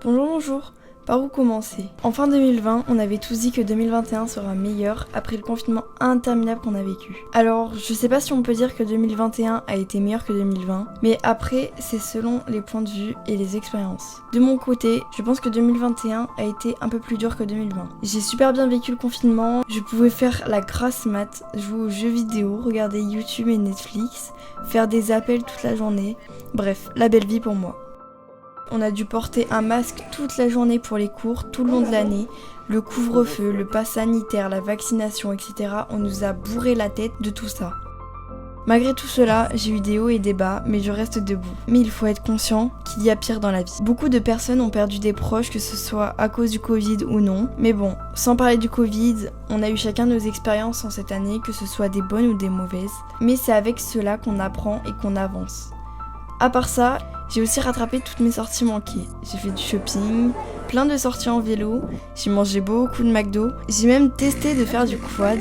Bonjour, par où commencer? En fin 2020, on avait tous dit que 2021 sera meilleur après le confinement interminable qu'on a vécu. Alors, je sais pas si on peut dire que 2021 a été meilleur que 2020, mais après, c'est selon les points de vue et les expériences. De mon côté, je pense que 2021 a été un peu plus dur que 2020. J'ai super bien vécu le confinement, je pouvais faire la grasse mat, jouer aux jeux vidéo, regarder YouTube et Netflix, faire des appels toute la journée, bref, la belle vie pour moi. On a dû porter un masque toute la journée pour les cours, tout le long de l'année. Le couvre-feu, le pass sanitaire, la vaccination, etc. On nous a bourré la tête de tout ça. Malgré tout cela, j'ai eu des hauts et des bas, mais je reste debout. Mais il faut être conscient qu'il y a pire dans la vie. Beaucoup de personnes ont perdu des proches, que ce soit à cause du Covid ou non. Mais bon, sans parler du Covid, on a eu chacun nos expériences en cette année, que ce soit des bonnes ou des mauvaises. Mais c'est avec cela qu'on apprend et qu'on avance. À part ça, j'ai aussi rattrapé toutes mes sorties manquées. J'ai fait du shopping, plein de sorties en vélo, j'ai mangé beaucoup de McDo, j'ai même testé de faire du quad.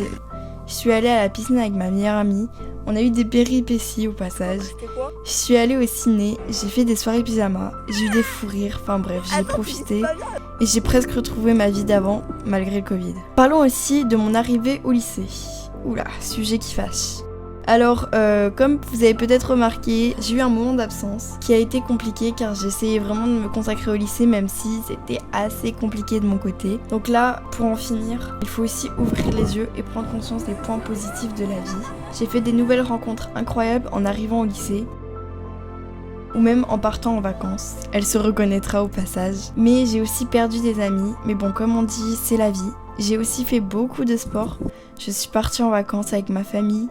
Je suis allée à la piscine avec ma meilleure amie, on a eu des péripéties au passage. Je suis allée au ciné, j'ai fait des soirées pyjama, j'ai eu des fous rires, enfin bref, j'ai profité et j'ai presque retrouvé ma vie d'avant malgré le Covid. Parlons aussi de mon arrivée au lycée. Oula, sujet qui fâche. Alors, comme vous avez peut-être remarqué, j'ai eu un moment d'absence qui a été compliqué car j'essayais vraiment de me consacrer au lycée même si c'était assez compliqué de mon côté. Donc là, pour en finir, il faut aussi ouvrir les yeux et prendre conscience des points positifs de la vie. J'ai fait des nouvelles rencontres incroyables en arrivant au lycée ou même en partant en vacances. Elle se reconnaîtra au passage. Mais j'ai aussi perdu des amis, mais bon, comme on dit, c'est la vie. J'ai aussi fait beaucoup de sport. Je suis partie en vacances avec ma famille.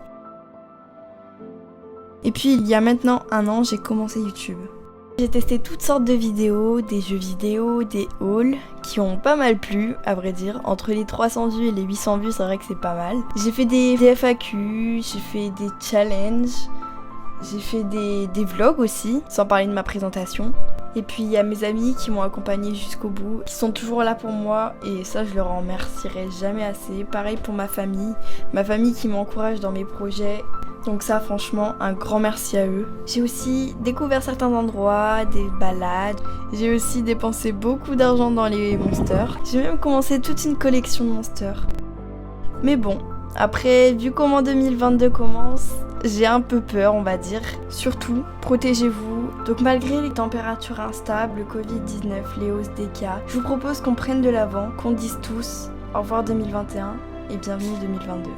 Et puis il y a maintenant 1 an, j'ai commencé YouTube. J'ai testé toutes sortes de vidéos, des jeux vidéo, des hauls, qui ont pas mal plu, à vrai dire. Entre les 300 vues et les 800 vues, c'est vrai que c'est pas mal. J'ai fait des FAQ, j'ai fait des challenges, j'ai fait des vlogs aussi, sans parler de ma présentation. Et puis il y a mes amis qui m'ont accompagnée jusqu'au bout, qui sont toujours là pour moi et ça je leur en remercierai jamais assez. Pareil pour ma famille qui m'encourage dans mes projets. Donc ça franchement un grand merci à eux. J'ai aussi découvert certains endroits, des balades. J'ai aussi dépensé beaucoup d'argent dans les monsters. J'ai même commencé toute une collection de monsters. Mais bon, après vu comment 2022 commence, j'ai un peu peur on va dire. Surtout, protégez-vous. Donc malgré les températures instables, le Covid-19, les hausses des cas, je vous propose qu'on prenne de l'avant, qu'on dise tous au revoir 2021 et bienvenue 2022.